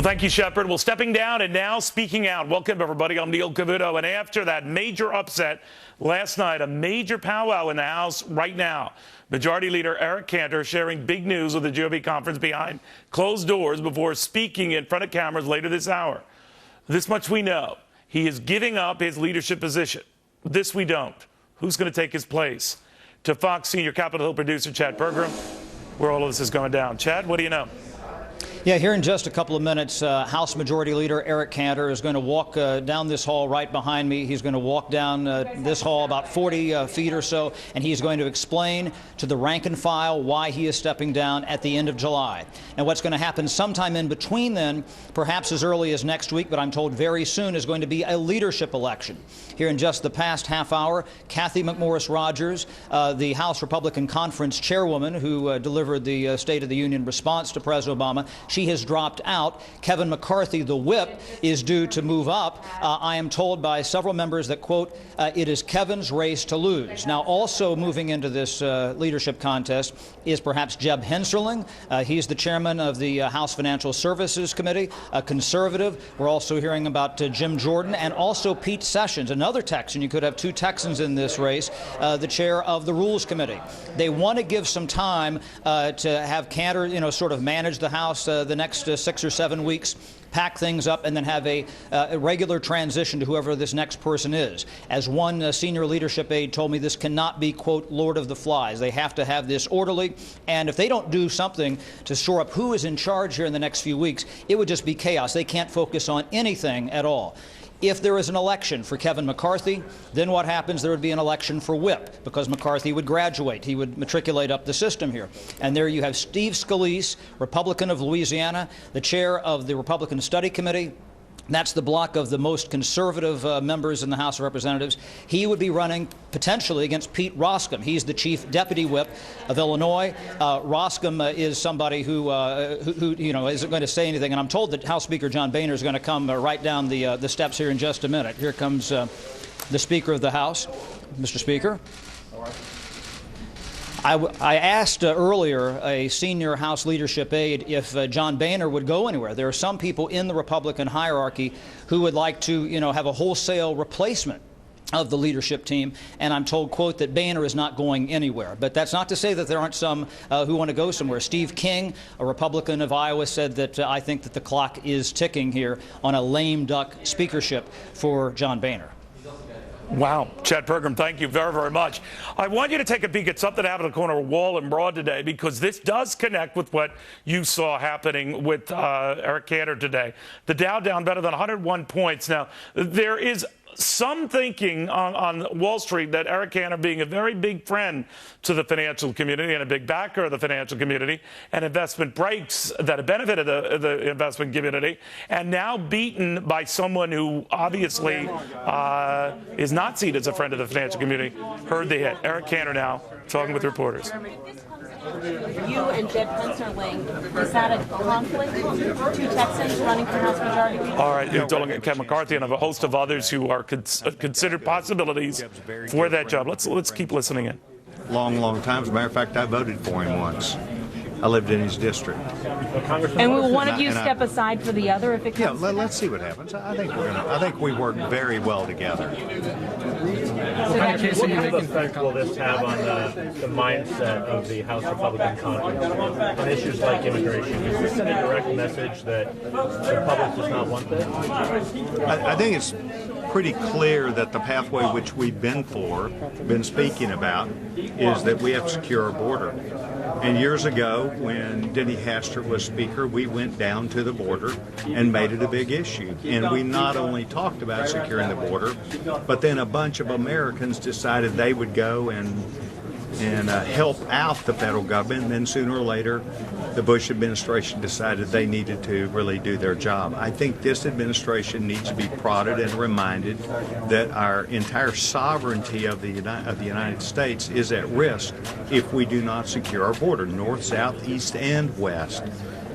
thank you, Shepard. Well, stepping down and now speaking out. Welcome, everybody. I'm Neil Cavuto. And after that major upset last night, a major powwow in the House right now, Majority Leader Eric Cantor sharing big news with the GOP conference behind closed doors before speaking in front of cameras later this hour. This much we know. He is giving up his leadership position. This we don't. Who's going to take his place? To Fox senior Capitol Hill producer Chad Pergram, where all of this is going down. Chad, what do you know? Yeah, here in just a couple of minutes, House Majority Leader Eric Cantor is going to walk down this hall right behind me. He's going to walk down this hall about 40 feet or so, and he's going to explain to the rank and file why he is stepping down at the end of July. And what's going to happen sometime in between then, perhaps as early as next week, but I'm told very soon, is going to be a leadership election. Here in just the past half hour, Cathy McMorris Rodgers, the House Republican Conference chairwoman who delivered the State of the Union response to President Obama, she has dropped out. Kevin McCarthy, the whip, is due to move up. I am told by several members that, quote, it is Kevin's race to lose. Now, also moving into this leadership contest is perhaps Jeb Hensarling. He's the chairman of the House Financial Services Committee, a conservative. We're also hearing about Jim Jordan and also Pete Sessions, another Texan. You could have two Texans in this race, the chair of the Rules Committee. They want to give some time to have Cantor, sort of manage the House the next 6 or 7 weeks, pack things up, and then have a regular transition to whoever this next person is. As one senior leadership aide told me, this cannot be, quote, Lord of the Flies. They have to have this orderly, and if they don't do something to shore up who is in charge here in the next few weeks, it would just be chaos. They can't focus on anything at all. If there is an election for Kevin McCarthy, then what happens? There would be an election for whip, because McCarthy would graduate. He would matriculate up the system here. And there you have Steve Scalise, Republican of Louisiana, the chair of the Republican Study Committee. That's the bloc of the most conservative members in the House of Representatives. He would be running potentially against Pete Roskam. He's the chief deputy whip of Illinois. Roskam is somebody who isn't going to say anything. And I'm told that House Speaker John Boehner is going to come right down the steps here in just a minute. Here comes the Speaker of the House. Mr. Speaker. I asked earlier a senior House leadership aide if John Boehner would go anywhere. There are some people in the Republican hierarchy who would like to, have a wholesale replacement of the leadership team, and I'm told, quote, that Boehner is not going anywhere. But that's not to say that there aren't some who want to go somewhere. Steve King, a Republican of Iowa, said that I think that the clock is ticking here on a lame duck speakership for John Boehner. Wow. Chad Pergram, thank you very, very much. I want you to take a peek at something that happened at the corner of Wall and Broad today, because this does connect with what you saw happening with Eric Cantor today. The Dow down better than 101 points. Now, there is some thinking on Wall Street that Eric Cantor, being a very big friend to the financial community and a big backer of the financial community, and investment breaks that have benefited the investment community, and now beaten by someone who obviously is not seen as a friend of the financial community, heard the hit. Eric Cantor now talking with reporters. You and Jeb Hensarling, is that a conflict? Two Texans running for House Majority Leader? All right, you're talking Kevin McCarthy and a host of others who are considered possibilities for that job. Let's keep listening in. Long time. As a matter of fact, I voted for him once. I lived in his district. And will one of you step aside for the other if it comes? Yeah, let's see what happens. I think we work very well together. What kind of case are you making? What effect will this have on the mindset of the House Republican Conference on issues like immigration? Does this send a direct message that the public does not want this? I think it's pretty clear that the pathway which we've been speaking about, is that we have to secure our border. And years ago, when Denny Hastert was Speaker, we went down to the border and made it a big issue. And we not only talked about securing the border, but then a bunch of Americans decided they would go and help out the federal government. And then sooner or later, the Bush administration decided they needed to really do their job. I think this administration needs to be prodded and reminded that our entire sovereignty of the United States is at risk if we do not secure our border, north, south, east, and west,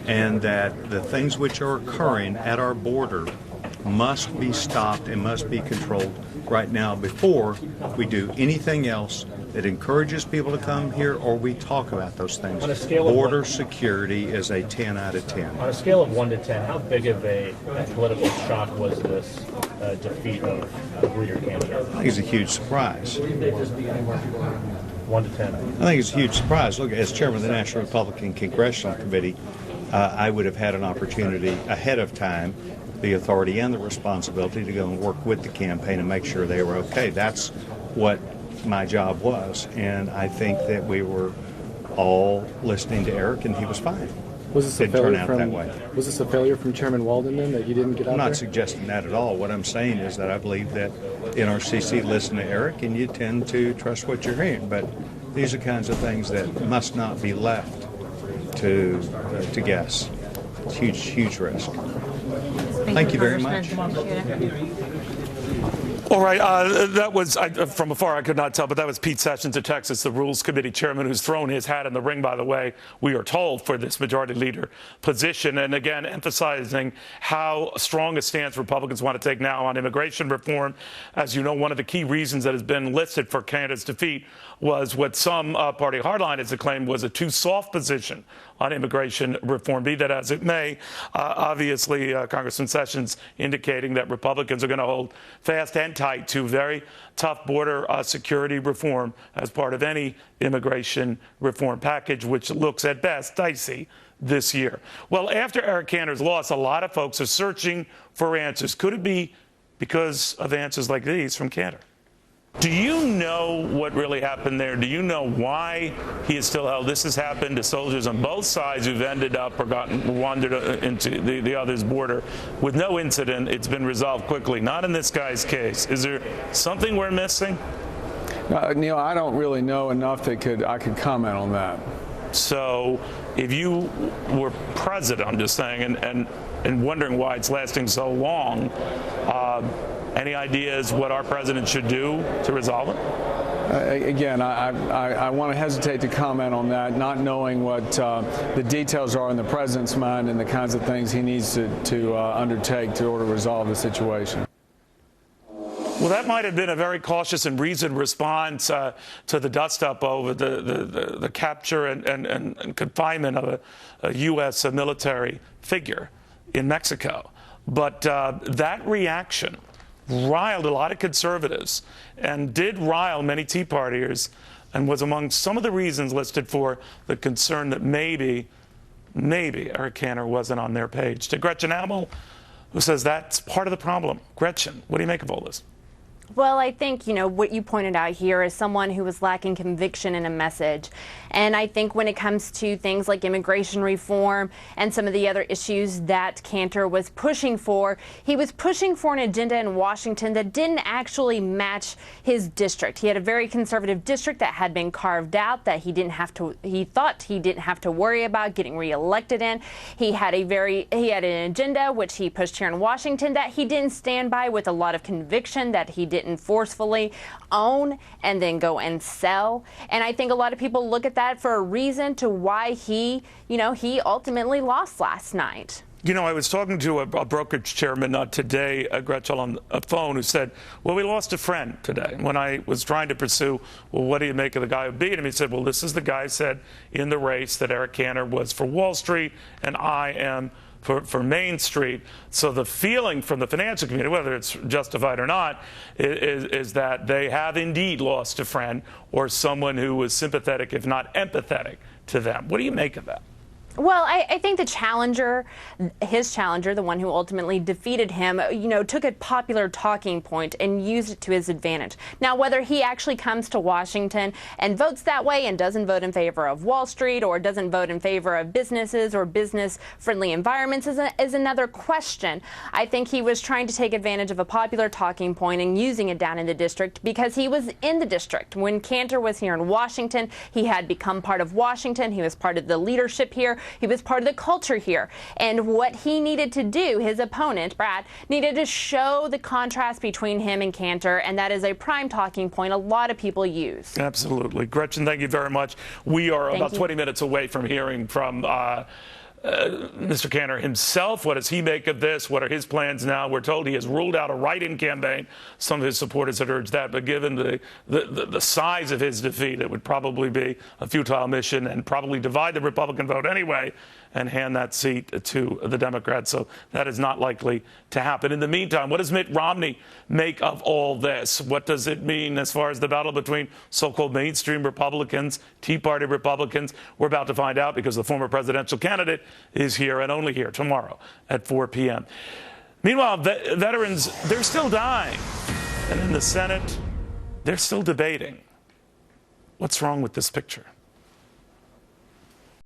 and that the things which are occurring at our border must be stopped and must be controlled right now before we do anything else that encourages people to come here or we talk about those things. On a scale of Border security is a 10 out of 10. On a scale of 1 to 10, how big of a political shock was this defeat of Leader Cantor? I think it's a huge surprise. 1 to 10. I think it's a huge surprise. Look, as chairman of the National Republican Congressional Committee, I would have had an opportunity ahead of time, the authority and the responsibility to go and work with the campaign and make sure they were okay. That's what my job was, and I think that we were all listening to Eric, and he was fine. Was this a Didn't turn failure out from that way. Was this a failure from Chairman Walden then that you didn't get out I'm there? not suggesting that at all. What I'm saying is that I believe that NRCC listen to Eric, and you tend to trust what you're hearing. But these are kinds of things that must not be left to guess. It's huge risk. Thank you very much. All right, that was, from afar I could not tell, but that was Pete Sessions of Texas, the Rules Committee chairman, who's thrown his hat in the ring, by the way, we are told, for this majority leader position. And again, emphasizing how strong a stance Republicans want to take now on immigration reform. As you know, one of the key reasons that has been listed for Cantor's defeat was what some party hardliners have claimed was a too soft position on immigration reform. Be that as it may, obviously, Congressman Sessions indicating that Republicans are going to hold fast and tight to very tough border security reform as part of any immigration reform package, which looks at best dicey this year. Well, after Eric Cantor's loss, a lot of folks are searching for answers. Could it be because of answers like these from Cantor? Do you know what really happened there? Do you know why he is still held? This has happened to soldiers on both sides who've ended up or wandered into the other's border with no incident. It's been resolved quickly. Not in this guy's case. Is there something we're missing? Neil, I don't really know enough that I could comment on that. So if you were president, I'm just saying, and wondering why it's lasting so long, any ideas what our president should do to resolve it? Again, I want to hesitate to comment on that, not knowing what the details are in the president's mind and the kinds of things he needs to undertake to order to resolve the situation. Well, that might have been a very cautious and reasoned response to the dust-up over the capture and confinement of a U.S. military figure in Mexico. But that reaction riled a lot of conservatives and did rile many Tea Partiers and was among some of the reasons listed for the concern that maybe Eric Cantor wasn't on their page. To Gretchen Amel, who says that's part of the problem. Gretchen, what do you make of all this? Well, I think, what you pointed out here is someone who was lacking conviction in a message. And I think when it comes to things like immigration reform and some of the other issues that Cantor was pushing for, he was pushing for an agenda in Washington that didn't actually match his district. He had a very conservative district that had been carved out that he thought he didn't have to worry about getting reelected in. He had an agenda which he pushed here in Washington that he didn't stand by with a lot of conviction, that he didn't forcefully own and then go and sell. And I think a lot of people look at that for a reason to why he ultimately lost last night. I was talking to a brokerage chairman today, Gretchen, on a phone, who said, well, we lost a friend today. When I was trying to pursue, well, what do you make of the guy who beat him? He said, well, this is the guy who said in the race that Eric Cantor was for Wall Street and I am for Main Street. So the feeling from the financial community, whether it's justified or not, is that they have indeed lost a friend or someone who was sympathetic, if not empathetic, to them. What do you make of that? Well, I think his challenger, the one who ultimately defeated him, took a popular talking point and used it to his advantage. Now, whether he actually comes to Washington and votes that way and doesn't vote in favor of Wall Street or doesn't vote in favor of businesses or business-friendly environments is another question. I think he was trying to take advantage of a popular talking point and using it down in the district because he was in the district. When Cantor was here in Washington, he had become part of Washington. He was part of the leadership here. He was part of the culture here. And what he needed to do, his opponent, Brad, needed to show the contrast between him and Cantor, and that is a prime talking point a lot of people use. Absolutely. Gretchen, thank you very much. We are about 20 minutes away from hearing from Mr. Cantor himself, what does he make of this? What are his plans now? We're told he has ruled out a write-in campaign. Some of his supporters had urged that, but given the size of his defeat, it would probably be a futile mission and probably divide the Republican vote anyway and hand that seat to the Democrats. So that is not likely to happen. In the meantime, what does Mitt Romney make of all this? What does it mean as far as the battle between so-called mainstream Republicans, Tea Party Republicans? We're about to find out because the former presidential candidate is here and only here tomorrow at 4 p.m. Meanwhile, veterans, they're still dying. And in the Senate, they're still debating. What's wrong with this picture?